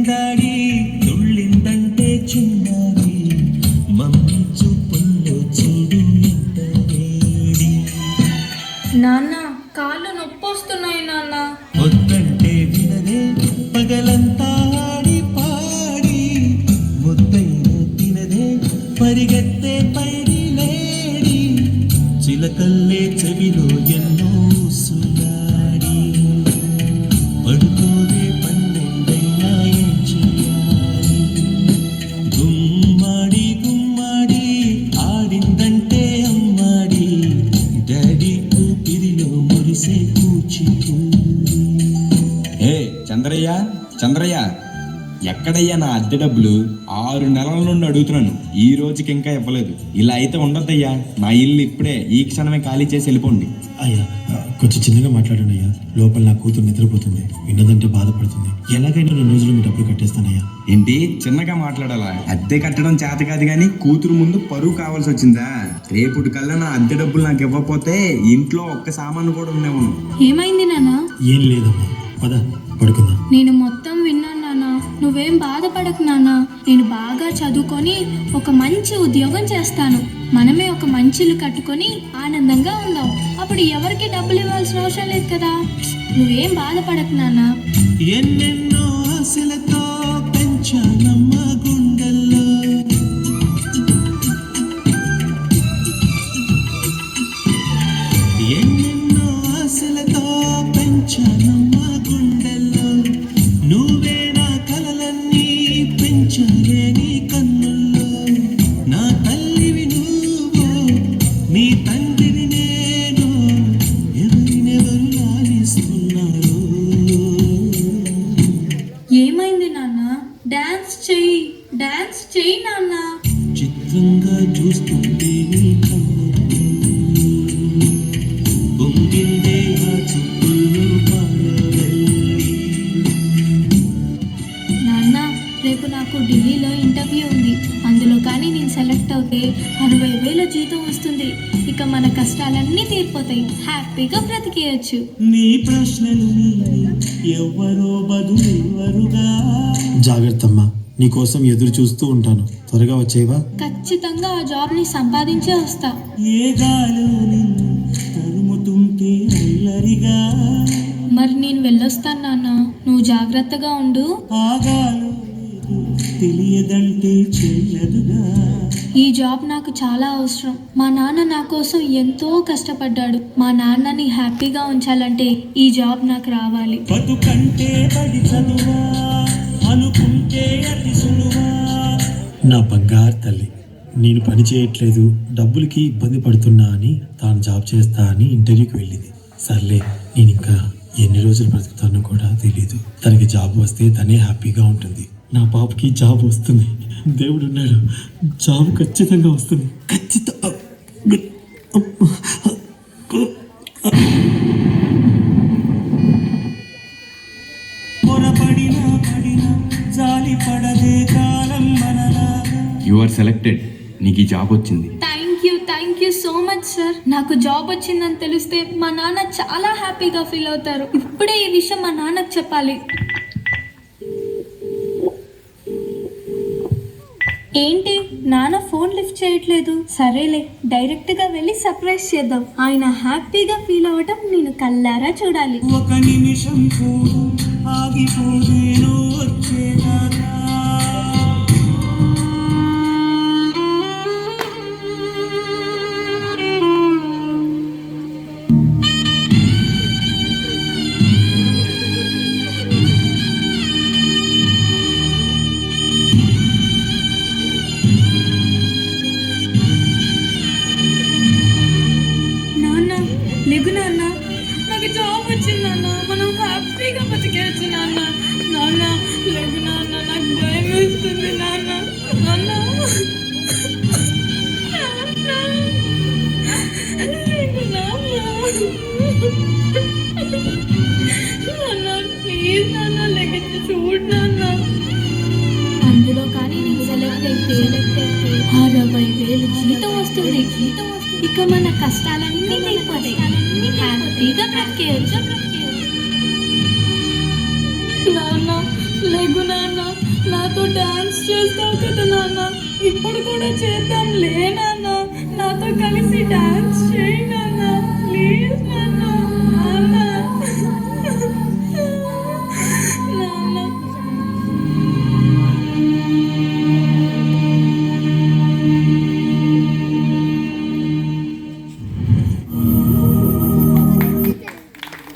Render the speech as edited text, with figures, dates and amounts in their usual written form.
చెంగాడి తుళ్ళిందంటే చిన్నారి మమ్మీ చూపుల్లో చూడు ఎంత వేడి. నాన్న కాళ్ళు నొప్పొస్తున్నాయి నాన్న. వద్దంటే వినదే పగలంతా ఆడి పాడి ముద్దైన తినదే పరిగెత్తే పైడి లేడి చిలకల్లే చెవిలో ఎన్నో సులాడి పడుకోదే పన్నెండైనా ఏం చేయాలి. గుమ్మాడి గుమ్మాడి ఆడిందంటే అమ్మాడి డాడీ ఊపిరిలో మురిసే కూచిపూడి. ఏ చంద్రయ్య చంద్రయ్య, ఎక్కడయ్యా నా అద్దె డబ్బులు? 6 నెలల నుండి అడుగుతున్నాను, ఈ రోజుకి ఇంకా ఇవ్వలేదు. ఇలా అయితే ఉండొద్దయ్యా. నా ఇల్లు ఇప్పుడే ఈ క్షణమే ఖాళీ చేసి వెళ్ళిపోండి. అయ్యా కొంచెం చిన్నగా మాట్లాడండి అయ్యా. లోపల నా కూతురు నిద్రపోతుంది, విన్నదంటే బాధపడుతుంది. ఎలాగైనా 2 రోజులు మీ డబ్బులు కట్టేస్తానయ్యా. ఏంటి చిన్నగా మాట్లాడాలా? అద్దె కట్టడం చేత కాదు కానీ కూతురు ముందు పరువు కావాల్సి వచ్చిందా? రేపుటి కల్లా నా అద్దె డబ్బులు నాకు ఇవ్వకపోతే ఇంట్లో ఒక్క సామాను కూడా ఉండేవాను. ఏమైంది నాన్న? ఏం లేదమ్మా, పద పడుకుందాం. నేను మొత్తం విన్నాను నాన్న, నువ్వేం బాధపడకు నాన్న. నేను బాగా చదువుకొని ఒక మంచి ఉద్యోగం చేస్తాను. మనమే ఒక మంచి ఇల్లు కట్టుకొని ఆనందంగా ఉందాం. అప్పుడు ఎవరికి డబ్బులు ఇవ్వాల్సిన అవసరం లేదు కదా. నువ్వేం బాధపడకు నాన్న. ఎన్నెన్నో ఆశలతో పెంచానమ్మ గుండెల్లో ఎన్నెన్నో ఆశలతో పెంచానమ్మ గుండెల్లో నువ్వే నా కలలన్నీ పెంచాలే నీ కన్నుల్లో. నా తల్లివి నువ్వు, నీ తండ్రిని నేను, ఎవరినెవరు లాలిస్తున్నారు. ఏమైంది నాన్న? డాన్స్ చెయ్యి నాన్న. చిత్రంగా చూస్తుంటే నీ కన్నుల్లో పొంగిందే ఆ చుక్కల్లో పాలవెల్లి. నాన్న రేపు నాకు ఢిల్లీలో ఇంటర్వ్యూ ఉంది. అందులో కానీ నేను సెలెక్ట్ అవుతే 60,000 జీతం వస్తుంది. ఇక మన కష్టాలన్నీ తీరిపోతాయి, హ్యాపీగా బ్రతికేయచ్చు. నీ ప్రశ్నలు ఎవ్వరో బదులెవరుగా. జాగ్రత్త అమ్మా, నీకోసం ఎదురు చూస్తూ ఉంటాను. త్వరగా వచ్చేవా? ఖచ్చితంగా ఆ జాబ్ని సంపాదించే వస్తా. ఏ గాలో నిన్ను తరుముతుంటే అల్లరిగా. మరి నేను వెళ్ళొస్తాను నాన్న, నువ్వు జాగ్రత్తగా ఉండు. ఆగాలో తెలియదంటే చెల్లదుగా. ఈ జాబ్ నాకు చాలా అవసరం. మా నాన్న నా కోసం ఎంతో కష్టపడ్డాడు. మా నాన్నని హ్యాపీగా ఉంచాలంటే ఈ జాబ్ నాకు రావాలి. బతుకంటే బడి చదువా అనుకుంటే అతి సులువా. నా బంగారు తల్లి, నేను పని చేయట్లేదు, డబ్బులకి ఇబ్బంది పడుతున్నా అని తాను జాబ్ చేస్తా అని ఇంటర్వ్యూకి వెళ్ళింది. సర్లే, నేను ఇంకా ఎన్ని రోజులు బ్రతుకుతానో కూడా తెలీదు. తనకి జాబ్ వస్తే తనే హ్యాపీగా ఉంటుంది. నా పాపకి జాబ్ వస్తుంది, దేవుడు ఉన్నాడు, జాబ్ ఖచ్చితంగా వస్తుంది. పొరపడినా పడినా జాలి పడదే కాలం మనలాగా. యు ఆర్ సెలెక్టెడ్, నీకు ఈ జాబ్ వచ్చింది. Thank you so much sir. నాకు జాబ్ వచ్చిందని తెలిస్తే మా నాన్న చాలా హ్యాపీగా ఫీల్ అవుతారు. ఇప్పుడే ఈ విషయం మా నాన్నకు చెప్పాలి. ఏంటి నాన్న ఫోన్ లిఫ్ట్ చేయట్లేదు? సరేలే, డైరెక్ట్గా వెళ్ళి సర్ప్రైజ్ చేద్దాం. ఆయన హ్యాపీగా ఫీల్ అవ్వటం నేను కళ్ళారా చూడాలి. ఒక నిమిషం కూడా ఆగిపోదేను వచ్చేదాకా. లేగు నాన్న, నాకు జాబ్ వచ్చింది నాన్న, మనం హ్యాపీగా బతికేయచ్చు నాన్న. నాన్న లేగు నాన్న, నాకు భయం వేస్తుంది నాన్న. నాన్న లేగు నాన్న, ప్లీజ్ నాన్న లెగెత్తి చూడు నాన్న. అందులో కానీ నీకు సెలెక్ట్ అయితే 60,000 జీతం వస్తుంది. ఇక మన కష్టాలన్నీ తీరిపోతాయి, హ్యాపీగా బ్రతికేయచ్చు. నాన్న లేగు నాన్న. చేద్దాం లే నాన్న, నాతో కలిసి డాన్స్ చేయి.